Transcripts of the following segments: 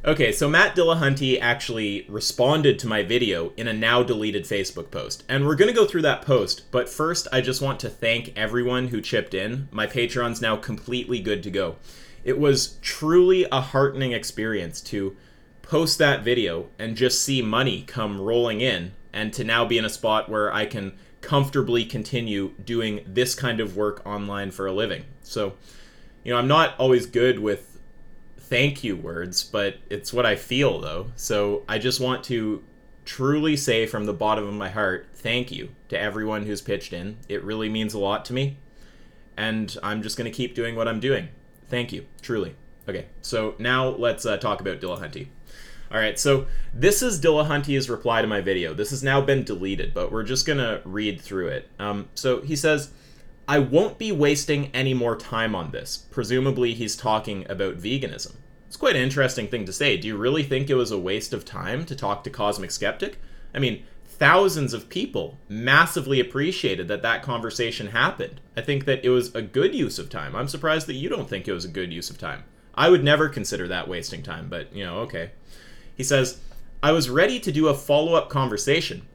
Okay, so Matt Dillahunty actually responded to my video in a now deleted Facebook post. And we're going to go through that post, but first I just want to thank everyone who chipped in. My Patreon's now completely good to go. It was truly a heartening experience to post that video and just see money come rolling in, and to now be in a spot where I can comfortably continue doing this kind of work online for a living. So, I'm not always good with thank you words, but it's what I feel though. So I just want to truly say from the bottom of my heart, thank you to everyone who's pitched in. It really means a lot to me. And I'm just going to keep doing what I'm doing. Thank you, truly. Okay, so now let's talk about Dillahunty. Alright, so this is Dillahunty's reply to my video. This has now been deleted, but we're just going to read through it. So he says, I won't be wasting any more time on this. Presumably he's talking about veganism. It's quite an interesting thing to say. Do you really think it was a waste of time to talk to Cosmic Skeptic? I mean, thousands of people massively appreciated that conversation happened. I think that it was a good use of time. I'm surprised that you don't think it was a good use of time. I would never consider that wasting time, but, okay. He says, I was ready to do a follow-up conversation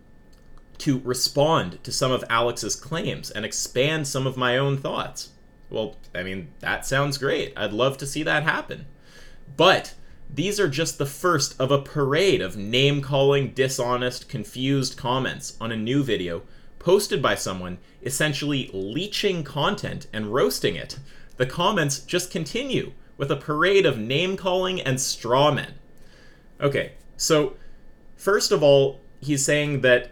to respond to some of Alex's claims and expand some of my own thoughts. Well, I mean, that sounds great. I'd love to see that happen. But these are just the first of a parade of name-calling, dishonest, confused comments on a new video posted by someone essentially leeching content and roasting it. The comments just continue with a parade of name-calling and straw men. Okay, so first of all, he's saying that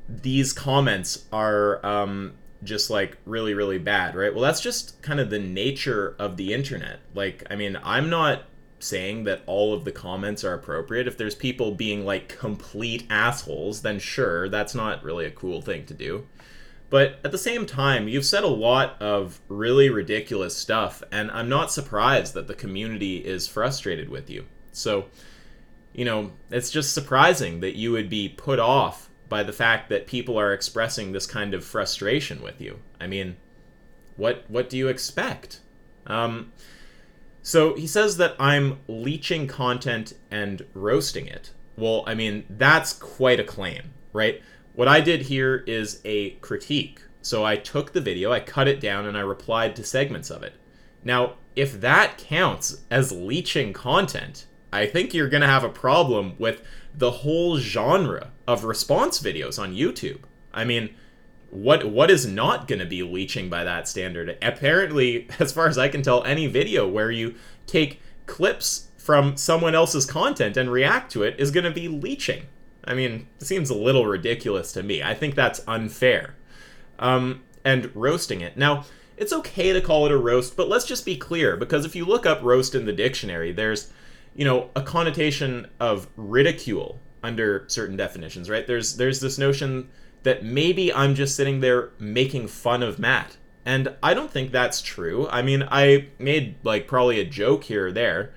these comments are just like really, really bad, right? Well, that's just kind of the nature of the internet. Like, I mean, I'm not saying that all of the comments are appropriate. If there's people being like complete assholes, then sure, that's not really a cool thing to do. But at the same time, you've said a lot of really ridiculous stuff, and I'm not surprised that the community is frustrated with you. So, it's just surprising that you would be put off by the fact that people are expressing this kind of frustration with you. I mean, what do you expect? So he says that I'm leeching content and roasting it. Well, I mean, that's quite a claim, right? What I did here is a critique. So I took the video, I cut it down, and I replied to segments of it. Now, if that counts as leeching content, I think you're going to have a problem with the whole genre of response videos on YouTube. I mean, what is not going to be leeching by that standard? Apparently, as far as I can tell, any video where you take clips from someone else's content and react to it is going to be leeching. I mean, it seems a little ridiculous to me. I think that's unfair. And roasting it. Now, it's okay to call it a roast, but let's just be clear, because if you look up roast in the dictionary, there's, a connotation of ridicule under certain definitions, right? There's this notion that maybe I'm just sitting there making fun of Matt. And I don't think that's true. I mean, I made probably a joke here or there.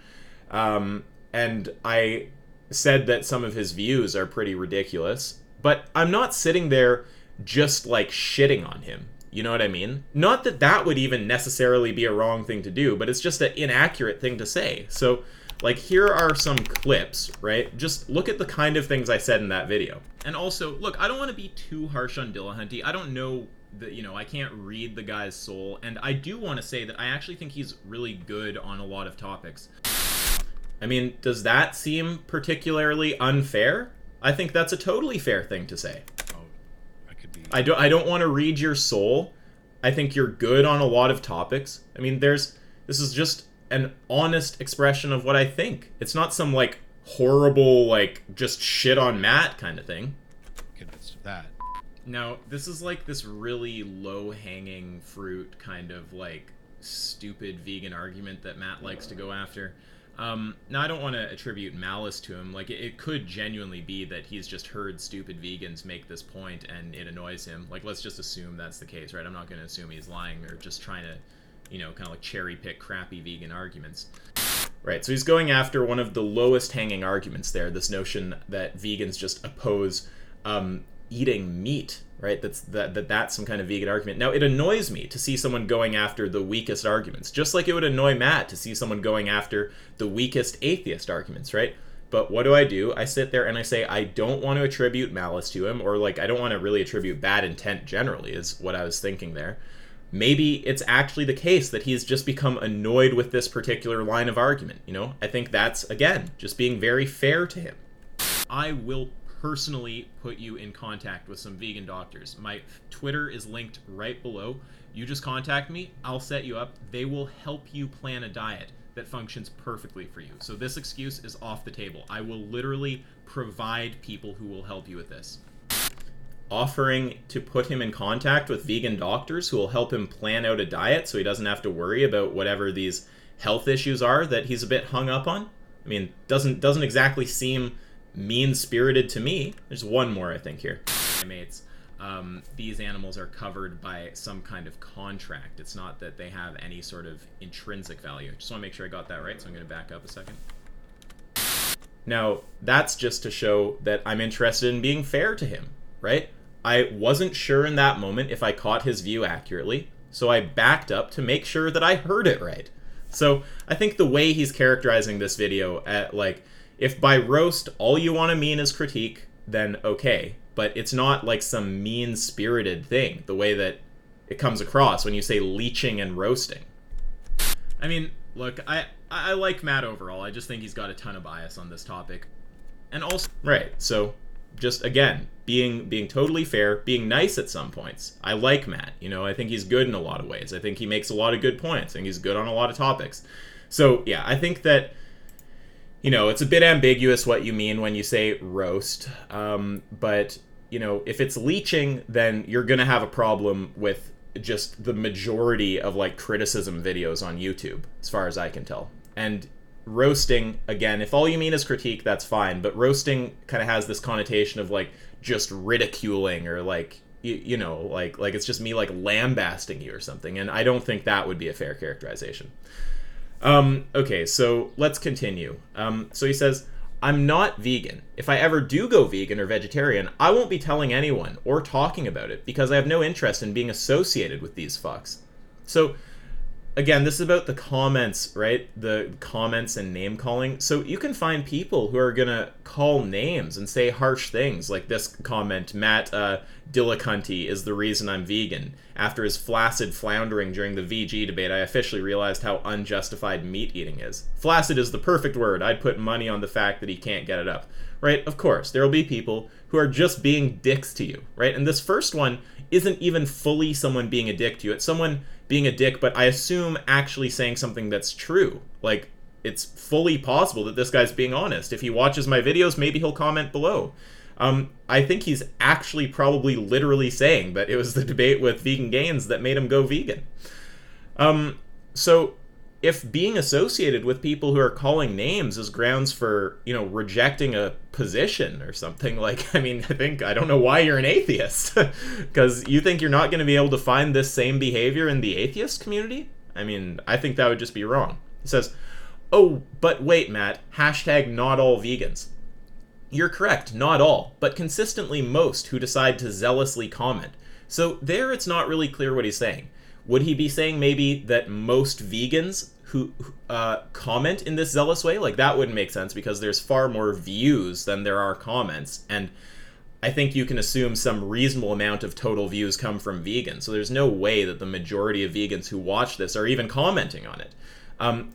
And I said that some of his views are pretty ridiculous. But I'm not sitting there just shitting on him. You know what I mean? Not that that would even necessarily be a wrong thing to do, but it's just an inaccurate thing to say. So, here are some clips, right? Just look at the kind of things I said in that video. And also, look, I don't want to be too harsh on Dillahunty. I don't know that, I can't read the guy's soul. And I do want to say that I actually think he's really good on a lot of topics. I mean, does that seem particularly unfair? I think that's a totally fair thing to say. Oh, I could be... I don't want to read your soul. I think you're good on a lot of topics. I mean, this is just an honest expression of what I think. It's not some horrible just shit on Matt kind of thing. Convinced of that. Now, this is this really low-hanging fruit kind of stupid vegan argument that Matt likes to go after. Now, I don't want to attribute malice to him. It could genuinely be that he's just heard stupid vegans make this point and it annoys him. Let's just assume that's the case, right? I'm not going to assume he's lying or just trying to kind of cherry pick crappy vegan arguments. Right, so he's going after one of the lowest hanging arguments there, this notion that vegans just oppose eating meat, right? That's some kind of vegan argument. Now, it annoys me to see someone going after the weakest arguments, just like it would annoy Matt to see someone going after the weakest atheist arguments, right? But what do? I sit there and I say, I don't want to attribute malice to him, or like, I don't want to really attribute bad intent generally, is what I was thinking there. Maybe it's actually the case that he's just become annoyed with this particular line of argument, you know? I think that's, again, just being very fair to him. I will personally put you in contact with some vegan doctors. My Twitter is linked right below. You just contact me, I'll set you up. They will help you plan a diet that functions perfectly for you. So this excuse is off the table. I will literally provide people who will help you with this. Offering to put him in contact with vegan doctors who will help him plan out a diet so he doesn't have to worry about whatever these health issues are that he's a bit hung up on. I mean, doesn't exactly seem mean-spirited to me. There's one more, I think, here. Mates, these animals are covered by some kind of contract. It's not that they have any sort of intrinsic value. Just want to make sure I got that right, so I'm going to back up a second. Now, that's just to show that I'm interested in being fair to him, right? I wasn't sure in that moment if I caught his view accurately, so I backed up to make sure that I heard it right. So I think the way he's characterizing this video, at like, if by roast all you want to mean is critique, then okay. But it's not like some mean-spirited thing, the way that it comes across when you say leeching and roasting. I mean, look, I like Matt overall. I just think he's got a ton of bias on this topic. And also, right, so just, again, being totally fair, being nice at some points. I like Matt, you know, I think he's good in a lot of ways. I think he makes a lot of good points. I think he's good on a lot of topics. So, yeah, I think that, you know, it's a bit ambiguous what you mean when you say roast, but, you know, if it's leeching, then you're going to have a problem with just the majority of, like, criticism videos on YouTube, as far as I can tell. And roasting, again, if all you mean is critique, that's fine, but roasting kind of has this connotation of, like, just ridiculing or, like, you know, like it's just me, like, lambasting you or something, and I don't think that would be a fair characterization. Okay, so let's continue. So he says, I'm not vegan. If I ever do go vegan or vegetarian, I won't be telling anyone or talking about it because I have no interest in being associated with these fucks. So, again, this is about the comments, right? The comments and name calling. So you can find people who are gonna call names and say harsh things, like this comment, Matt Dillahunty is the reason I'm vegan. After his flaccid floundering during the VG debate, I officially realized how unjustified meat eating is. Flaccid is the perfect word. I'd put money on the fact that he can't get it up. Right? Of course, there will be people who are just being dicks to you, right? And this first one isn't even fully someone being a dick to you. It's someone being a dick, but I assume actually saying something that's true. Like, it's fully possible that this guy's being honest. If he watches my videos, maybe he'll comment below. I think he's actually probably literally saying that it was the debate with Vegan Gains that made him go vegan. So if being associated with people who are calling names is grounds for, you know, rejecting a position or something, like, I mean, I don't know why you're an atheist. Because you think you're not going to be able to find this same behavior in the atheist community? I mean, I think that would just be wrong. He says, oh, but wait, Matt, hashtag not all vegans. You're correct, not all, but consistently most who decide to zealously comment. So there it's not really clear what he's saying. Would he be saying maybe that most vegans who comment in this zealous way? Like, that wouldn't make sense because there's far more views than there are comments. And I think you can assume some reasonable amount of total views come from vegans. So there's no way that the majority of vegans who watch this are even commenting on it.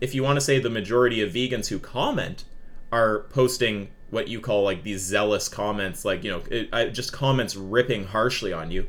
If you want to say the majority of vegans who comment are posting what you call, like, these zealous comments, like, you know, just comments ripping harshly on you,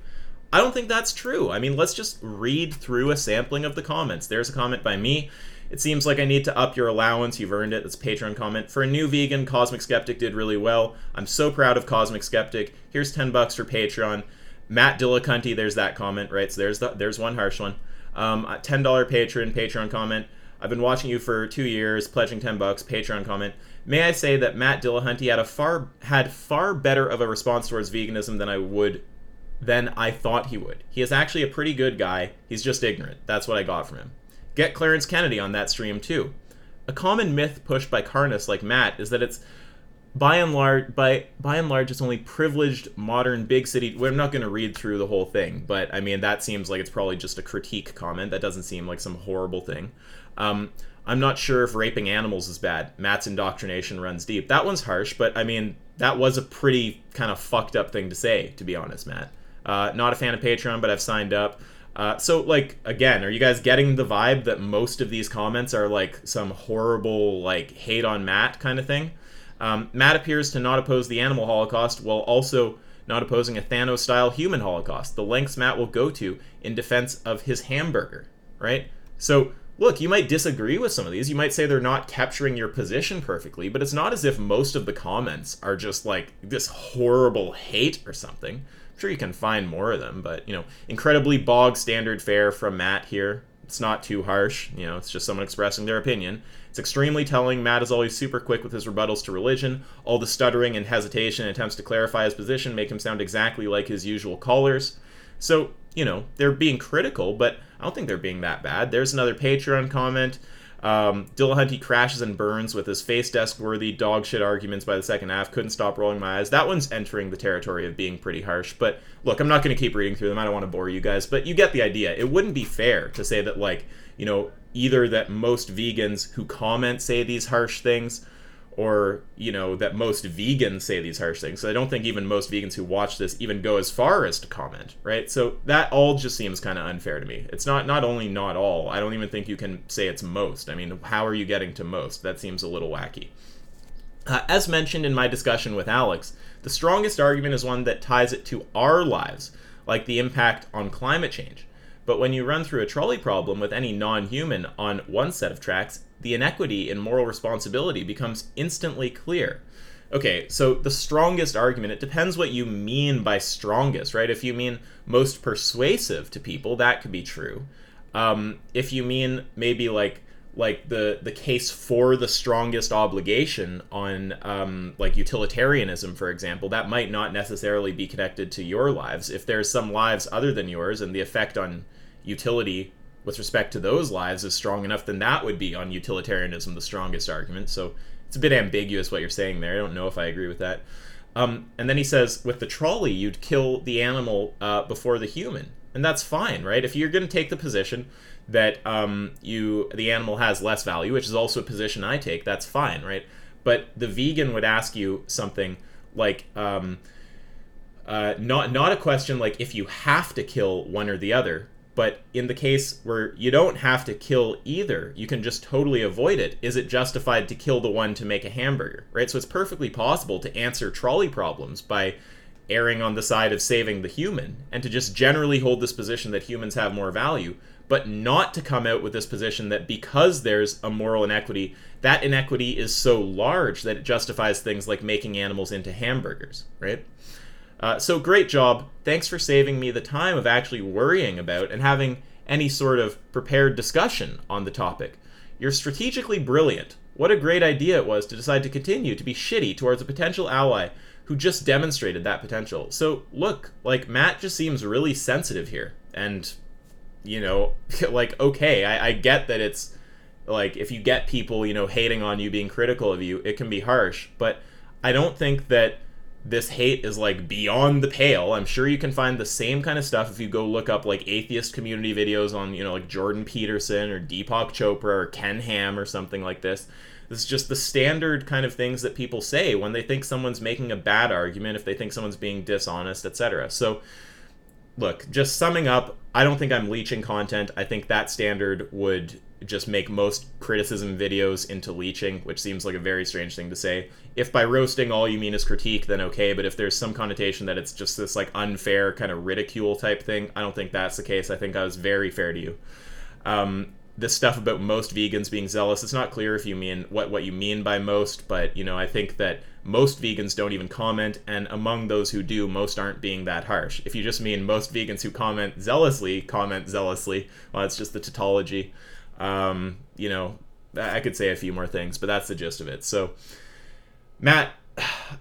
I don't think that's true. I mean, let's just read through a sampling of the comments. There's a comment by me. It seems like I need to up your allowance. You've earned it. That's a Patreon comment. For a new vegan, Cosmic Skeptic did really well. I'm so proud of Cosmic Skeptic. Here's $10 for Patreon. Matt Dillahunty, there's that comment, right? So there's one harsh one. $10 Patreon comment. I've been watching you for 2 years, pledging $10, Patreon comment. May I say that Matt Dillahunty had far better of a response towards veganism than I thought he would. He is actually a pretty good guy. He's just ignorant. That's what I got from him. Get Clarence Kennedy on that stream too. A common myth pushed by carnists like Matt is that it's by and large, it's only privileged modern big city. Well, I'm not going to read through the whole thing, but I mean that seems like it's probably just a critique comment. That doesn't seem like some horrible thing. I'm not sure if raping animals is bad. Matt's indoctrination runs deep. That one's harsh, but I mean that was a pretty kind of fucked up thing to say, to be honest, Matt. Not a fan of Patreon, but I've signed up. So, like, again, are you guys getting the vibe that most of these comments are, like, some horrible, like, hate on Matt kind of thing? Matt appears to not oppose the animal holocaust while also not opposing a Thanos-style human holocaust, the lengths Matt will go to in defense of his hamburger, right? So, look, you might disagree with some of these. You might say they're not capturing your position perfectly, but it's not as if most of the comments are just, like, this horrible hate or something. Sure, you can find more of them, but, you know, incredibly bog standard fare from Matt here. It's not too harsh, you know, it's just someone expressing their opinion. It's extremely telling. Matt is always super quick with his rebuttals to religion. All the stuttering and hesitation and attempts to clarify his position make him sound exactly like his usual callers. So, you know, they're being critical, but I don't think they're being that bad. There's another Patreon comment. Dillahunty crashes and burns with his face desk worthy dog shit arguments by the second half. Couldn't stop rolling my eyes. That one's entering the territory of being pretty harsh. But look, I'm not going to keep reading through them. I don't want to bore you guys. But you get the idea. It wouldn't be fair to say that, like, you know, either that most vegans who comment say these harsh things, or, you know, that most vegans say these harsh things. So I don't think even most vegans who watch this even go as far as to comment, right? So that all just seems kind of unfair to me. It's not only not all, I don't even think you can say it's most. I mean, how are you getting to most? That seems a little wacky. As mentioned in my discussion with Alex, the strongest argument is one that ties it to our lives, like the impact on climate change. But when you run through a trolley problem with any non-human on one set of tracks, the inequity in moral responsibility becomes instantly clear. Okay, so the strongest argument, it depends what you mean by strongest, right? If you mean most persuasive to people, that could be true. If you mean maybe like the case for the strongest obligation on like utilitarianism, for example, that might not necessarily be connected to your lives. If there's some lives other than yours and the effect on utility with respect to those lives is strong enough, then that would be on utilitarianism the strongest argument. So it's a bit ambiguous what you're saying there. I don't know if I agree with that. And then he says, with the trolley, you'd kill the animal before the human. And that's fine, right? If you're going to take the position that the animal has less value, which is also a position I take, that's fine, right? But the vegan would ask you something like, not a question like if you have to kill one or the other, but in the case where you don't have to kill either, you can just totally avoid it. Is it justified to kill the one to make a hamburger, right? So it's perfectly possible to answer trolley problems by erring on the side of saving the human, and to just generally hold this position that humans have more value, but not to come out with this position that because there's a moral inequity, that inequity is so large that it justifies things like making animals into hamburgers, right? So great job. Thanks for saving me the time of actually worrying about and having any sort of prepared discussion on the topic. You're strategically brilliant. What a great idea it was to decide to continue to be shitty towards a potential ally who just demonstrated that potential. So look, like, Matt just seems really sensitive here. And, you know, like, okay, I get that it's, like, if you get people, you know, hating on you, being critical of you, it can be harsh. But I don't think that this hate is, like, beyond the pale. I'm sure you can find the same kind of stuff if you go look up, like, atheist community videos on, you know, like Jordan Peterson or Deepak Chopra or Ken Ham or something like this. This is just the standard kind of things that people say when they think someone's making a bad argument, if they think someone's being dishonest, etc. So, look, just summing up, I don't think I'm leeching content. I think that standard would just make most criticism videos into leeching, which seems like a very strange thing to say. If by roasting all you mean is critique, then okay, but if there's some connotation that it's just this, like, unfair kind of ridicule type thing, I don't think that's the case. I think I was very fair to you. This stuff about most vegans being zealous, it's not clear if you mean what you mean by most, but, you know, I think that most vegans don't even comment, and among those who do, most aren't being that harsh. If you just mean most vegans who comment zealously, well, it's just the tautology. You know, I could say a few more things, but that's the gist of it. So, Matt,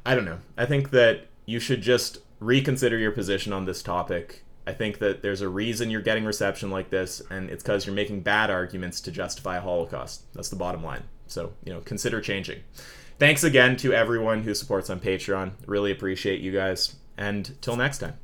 I don't know. I think that you should just reconsider your position on this topic. I think that there's a reason you're getting reception like this, and it's because you're making bad arguments to justify a Holocaust. That's the bottom line. So, you know, consider changing. Thanks again to everyone who supports on Patreon. Really appreciate you guys. And till next time.